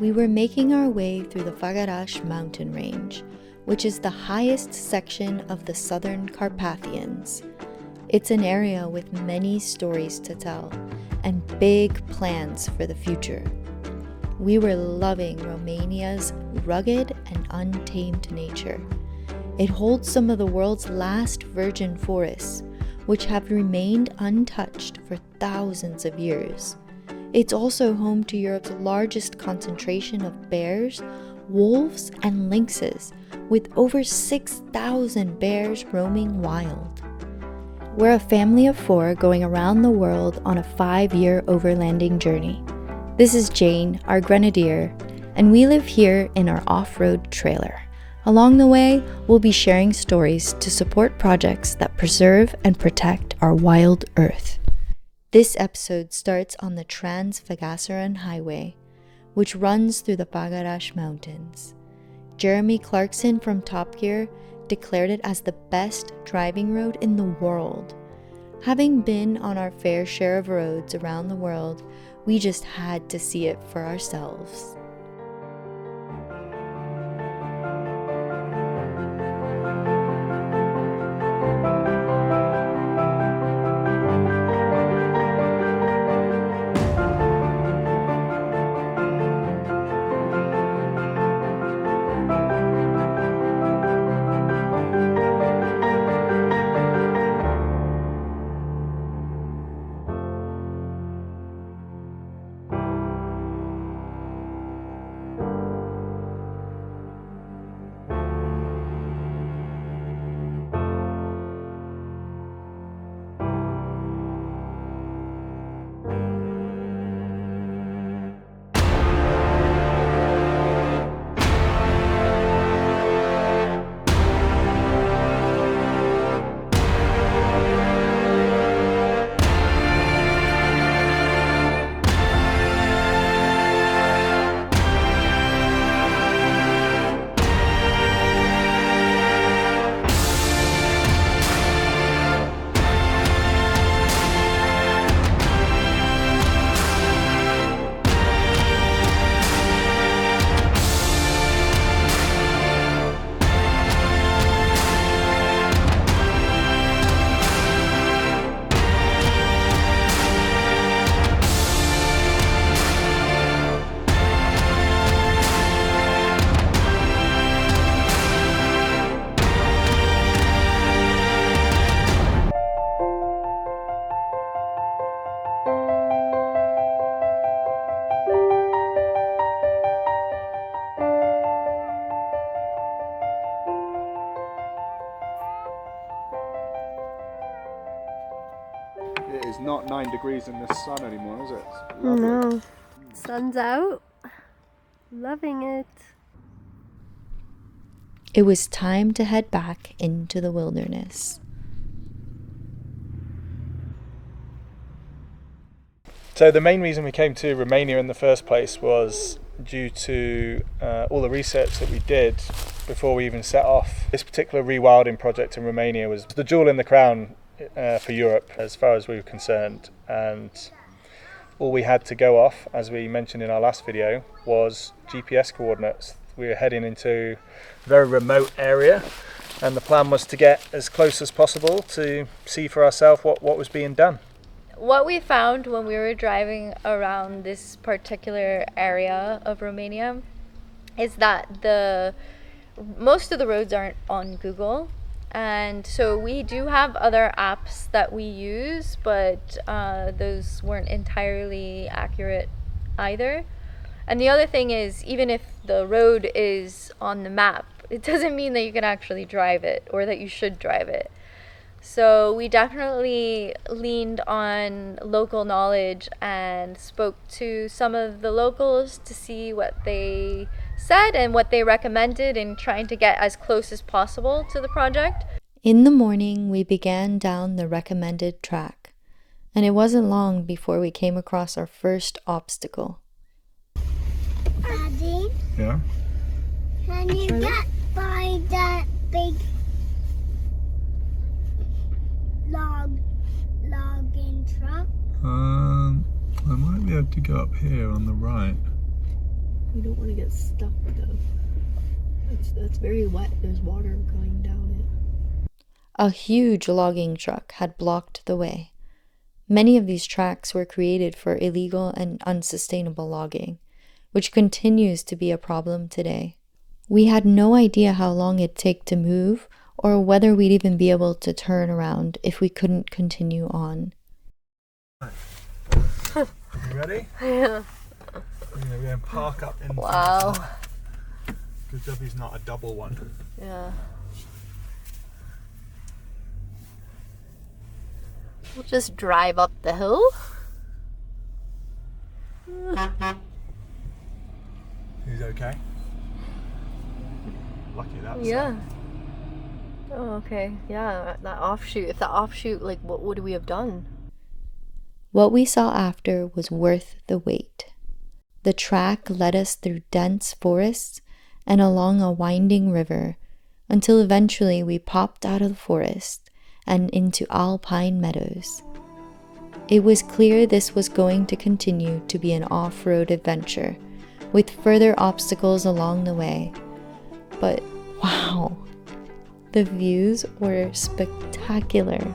We were making our way through the Făgăraș mountain range, which is the highest section of the Southern Carpathians. It's an area with many stories to tell and big plans for the future. We were loving Romania's rugged and untamed nature. It holds some of the world's last virgin forests, which have remained untouched for thousands of years. It's also home to Europe's largest concentration of bears, wolves, and lynxes, with over 6,000 bears roaming wild. We're a family of 4 going around the world on a 5-year overlanding journey. This is Jane, our Grenadier, and we live here in our off-road trailer. Along the way, we'll be sharing stories to support projects that preserve and protect our wild earth. This episode starts on the Transfagasaran Highway, which runs through the Făgăraș Mountains. Jeremy Clarkson from Top Gear declared it as the best driving road in the world. Having been on our fair share of roads around the world, we just had to see it for ourselves. It is not 9 degrees in the sun anymore, is it? It's lovely. No, sun's out. Loving it. It was time to head back into the wilderness. So the main reason we came to Romania in the first place was due to all the research that we did before we even set off. This particular rewilding project in Romania was the jewel in the crown for Europe as far as we were concerned, and all we had to go off, as we mentioned in our last video, was GPS coordinates. We were heading into a very remote area, and the plan was to get as close as possible to see for ourselves what was being done. What we found when we were driving around this particular area of Romania is that most of the roads aren't on Google, and so we do have other apps that we use, but those weren't entirely accurate either. And the other thing is, even if the road is on the map, it doesn't mean that you can actually drive it or that you should drive it. So we definitely leaned on local knowledge and spoke to some of the locals to see what they said and what they recommended in trying to get as close as possible to the project. In the morning, we began down the recommended track, and it wasn't long before we came across our first obstacle. Daddy? Yeah? Can you get by that big logging truck? I might be able to go up here on the right. We don't want to get stuck though. It's very wet. There's water going down it. A huge logging truck had blocked the way. Many of these tracks were created for illegal and unsustainable logging, which continues to be a problem today. We had no idea how long it'd take to move or whether we'd even be able to turn around if we couldn't continue on. You ready? Yeah. We're going to park up in Wow. Good job he's not a double one. Yeah. We'll just drive up the hill. He's okay. Lucky that's Yeah. Oh, okay. Yeah, that offshoot. If that offshoot, like, what would we have done? What we saw after was worth the wait. The track led us through dense forests and along a winding river until eventually we popped out of the forest and into Alpine Meadows. It was clear this was going to continue to be an off-road adventure, with further obstacles along the way. But wow, the views were spectacular.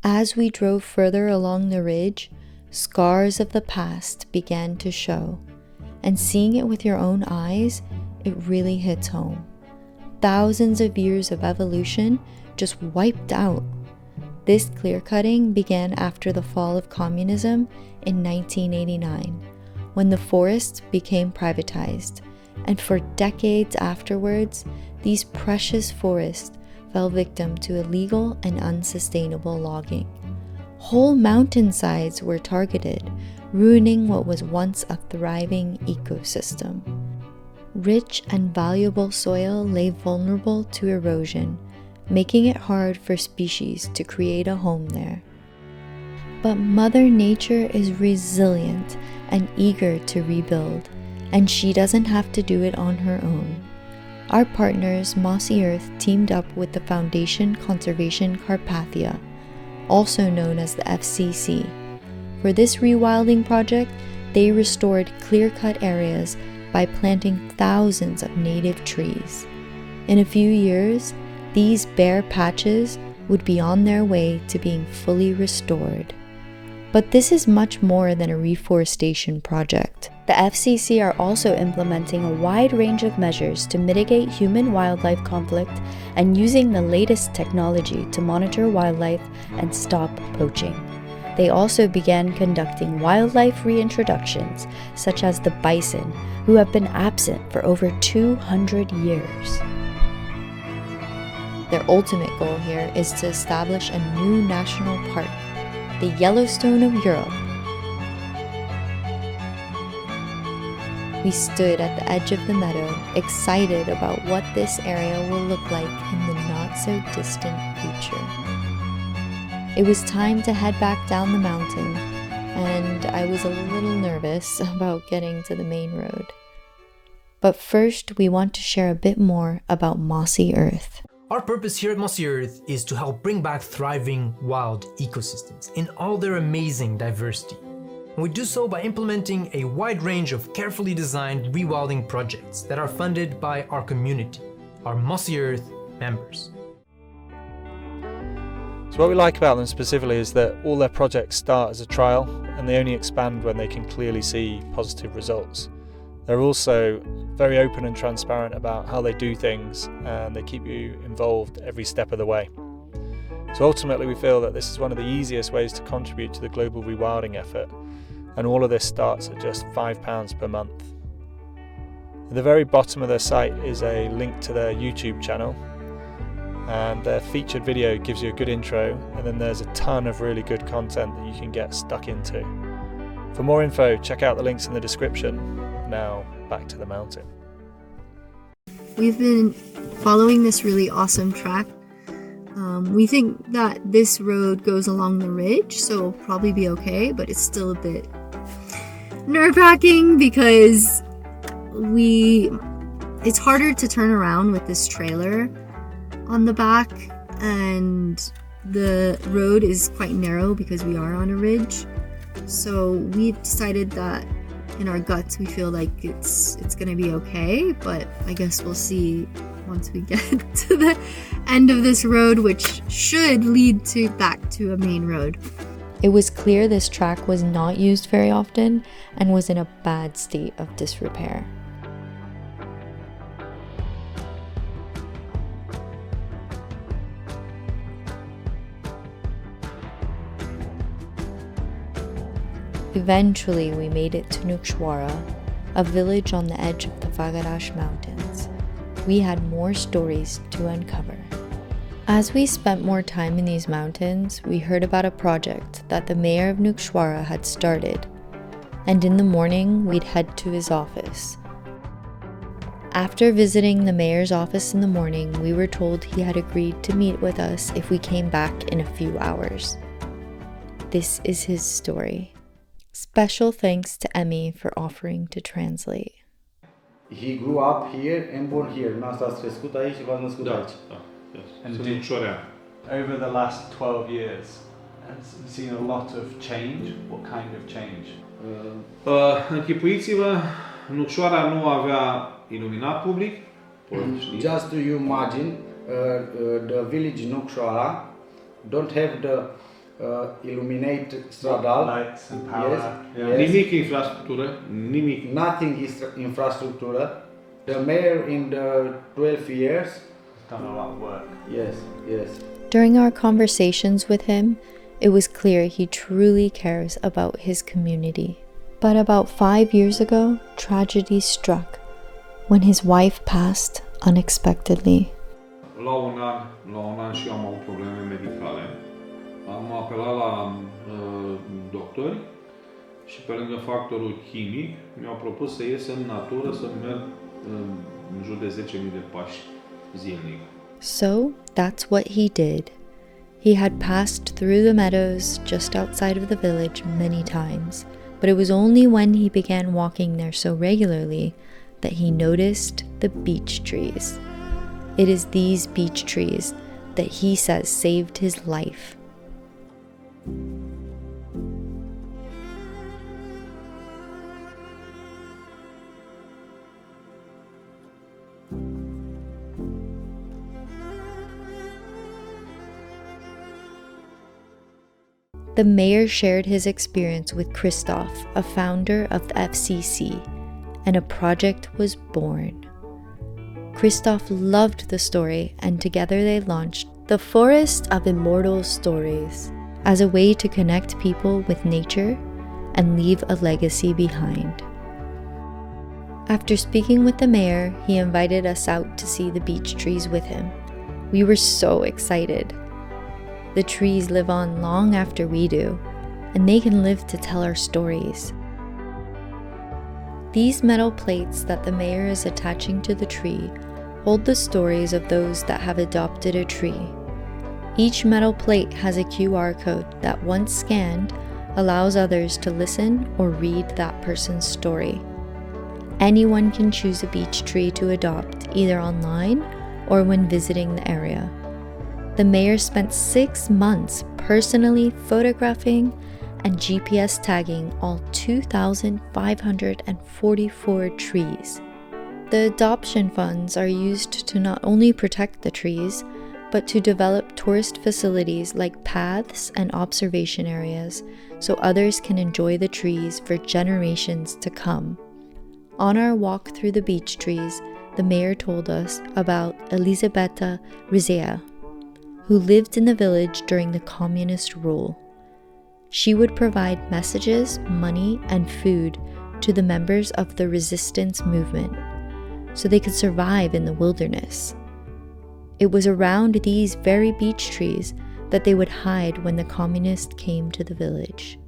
As we drove further along the ridge, scars of the past began to show, and seeing it with your own eyes, it really hits home. Thousands of years of evolution just wiped out. This clear-cutting began after the fall of communism in 1989, when the forests became privatized, and for decades afterwards, these precious forests fell victim to illegal and unsustainable logging. Whole mountainsides were targeted, ruining what was once a thriving ecosystem. Rich and valuable soil lay vulnerable to erosion, making it hard for species to create a home there. But Mother Nature is resilient and eager to rebuild, and she doesn't have to do it on her own. Our partners, Mossy Earth, teamed up with the Foundation Conservation Carpathia, also known as the FCC. For this rewilding project, they restored clear-cut areas by planting thousands of native trees. In a few years, these bare patches would be on their way to being fully restored. But this is much more than a reforestation project. The FCC are also implementing a wide range of measures to mitigate human-wildlife conflict and using the latest technology to monitor wildlife and stop poaching. They also began conducting wildlife reintroductions, such as the bison, who have been absent for over 200 years. Their ultimate goal here is to establish a new national park, the Yellowstone of Europe. we stood at the edge of the meadow, excited about what this area will look like in the not-so-distant future. It was time to head back down the mountain, and I was a little nervous about getting to the main road. But first, we want to share a bit more about Mossy Earth. Our purpose here at Mossy Earth is to help bring back thriving wild ecosystems in all their amazing diversity. And we do so by implementing a wide range of carefully designed rewilding projects that are funded by our community, our Mossy Earth members. So what we like about them specifically is that all their projects start as a trial and they only expand when they can clearly see positive results. They're also very open and transparent about how they do things, and they keep you involved every step of the way. So ultimately we feel that this is one of the easiest ways to contribute to the global rewilding effort, and all of this starts at just £5 per month. At the very bottom of their site is a link to their YouTube channel, and their featured video gives you a good intro, and then there's a ton of really good content that you can get stuck into. For more info, check out the links in the description. Now, back to the mountain. We've been following this really awesome track. We think that this road goes along the ridge, so it'll probably be okay, but it's still a bit nerve-wracking because it's harder to turn around with this trailer on the back, and the road is quite narrow because we are on a ridge. So we decided that in our guts we feel like it's gonna be okay, but I guess we'll see once we get to the end of this road, which should lead back to a main road. It was clear this track was not used very often and was in a bad state of disrepair. Eventually, we made it to Nucșoara, a village on the edge of the Făgăraș mountains. We had more stories to uncover. As we spent more time in these mountains, we heard about a project that the mayor of Nucșoara had started, and in the morning, we'd head to his office. After visiting the mayor's office in the morning, we were told he had agreed to meet with us if we came back in a few hours. This is his story. Special thanks to Emmy for offering to translate. He grew up here and born here. Noastră ați crescut aici și v-ați născut aici. And over the last 12 years, has seen a lot of change. What kind of change? Închipuiți-vă, Nucșoara nu avea iluminat public. Just to you imagine, the village Nucșoara don't have the illuminate stradal. Lights and power. Yes. Nimic infrastructură, nimic. Nothing is infrastructură. The mayor in the 12 years done a lot of work. Yes. During our conversations with him, it was clear he truly cares about his community. But about 5 years ago, tragedy struck when his wife passed unexpectedly. La un an și eu am avut probleme medicale. Am apelat la doctori și pe lângă factorul chimic mi-au propus să ies în natură, să merg în jur de 10.000 de pași zilnic. So that's what he did. He had passed through the meadows just outside of the village many times, but it was only when he began walking there so regularly that he noticed the beech trees. It is these beech trees that he says saved his life. The mayor shared his experience with Christoph, a founder of the FCC, and a project was born. Christoph loved the story, and together they launched the Forest of Immortal Stories as a way to connect people with nature and leave a legacy behind. After speaking with the mayor, he invited us out to see the beech trees with him. We were so excited. The trees live on long after we do, and they can live to tell our stories. These metal plates that the mayor is attaching to the tree hold the stories of those that have adopted a tree. Each metal plate has a QR code that, once scanned, allows others to listen or read that person's story. Anyone can choose a beech tree to adopt, either online or when visiting the area. The mayor spent 6 months personally photographing and GPS tagging all 2,544 trees. The adoption funds are used to not only protect the trees, but to develop tourist facilities like paths and observation areas so others can enjoy the trees for generations to come. On our walk through the beech trees, the mayor told us about Elisabeta Rizea, who lived in the village during the communist rule. She would provide messages, money, and food to the members of the resistance movement so they could survive in the wilderness. It was around these very beech trees that they would hide when the communists came to the village.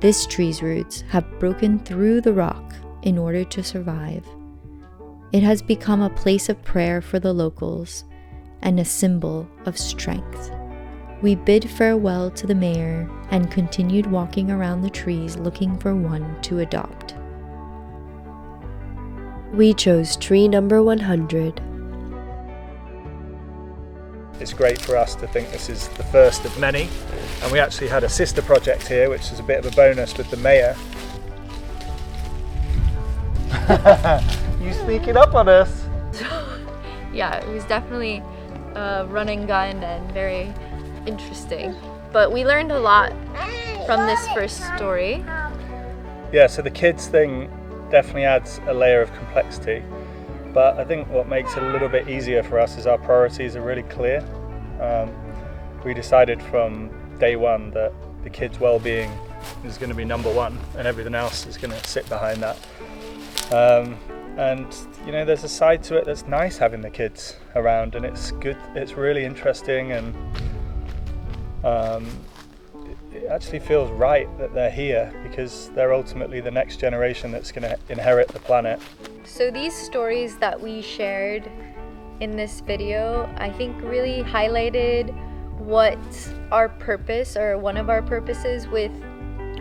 This tree's roots have broken through the rock in order to survive. It has become a place of prayer for the locals and a symbol of strength. We bid farewell to the mayor and continued walking around the trees looking for one to adopt. We chose tree number 100. It's great for us to think this is the first of many, and we actually had a sister project here, which is a bit of a bonus with the mayor. You sneaking up on us? Yeah, it was definitely a run and gun and very interesting. But we learned a lot from this first story. Yeah, so the kids thing definitely adds a layer of complexity. But I think what makes it a little bit easier for us is our priorities are really clear. We decided from day one that the kids' well-being is going to be number one, and everything else is going to sit behind that. And you know, there's a side to it that's nice having the kids around, and it's good. It's really interesting, and it actually feels right that they're here because they're ultimately the next generation that's going to inherit the planet. So these stories that we shared in this video, I think really highlighted what our purpose, or one of our purposes with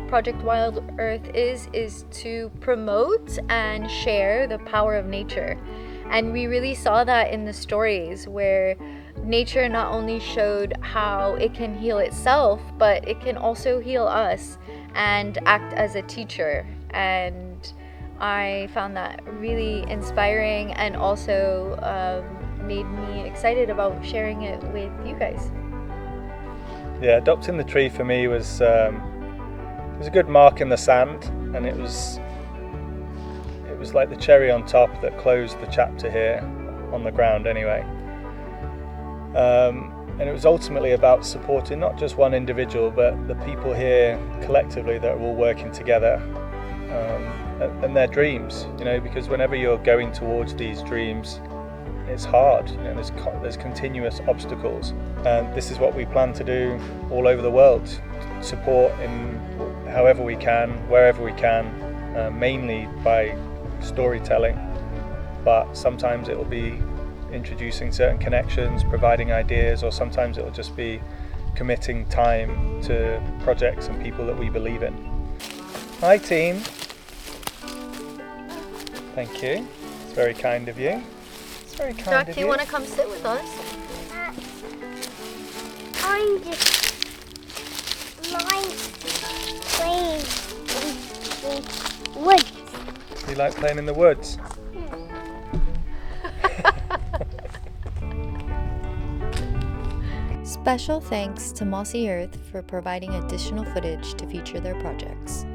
Project Wild Earth is to promote and share the power of nature. And we really saw that in the stories where nature not only showed how it can heal itself, but it can also heal us and act as a teacher. And I found that really inspiring, and also made me excited about sharing it with you guys. Yeah, adopting the tree for me was a good mark in the sand, and it was like the cherry on top that closed the chapter here on the ground anyway. And it was ultimately about supporting not just one individual, but the people here collectively that are all working together, and their dreams, you know, because whenever you're going towards these dreams, it's hard, you know, there's continuous obstacles, and this is what we plan to do all over the world, support in however we can, wherever we can, mainly by storytelling, but sometimes it will be introducing certain connections, providing ideas, or sometimes it will just be committing time to projects and people that we believe in. Hi team. Thank you. It's very kind of you. It's very kind Jack, of do you want to come sit with us? I'm just lying playing in the woods. You like playing in the woods? Special thanks to Mossy Earth for providing additional footage to feature their projects.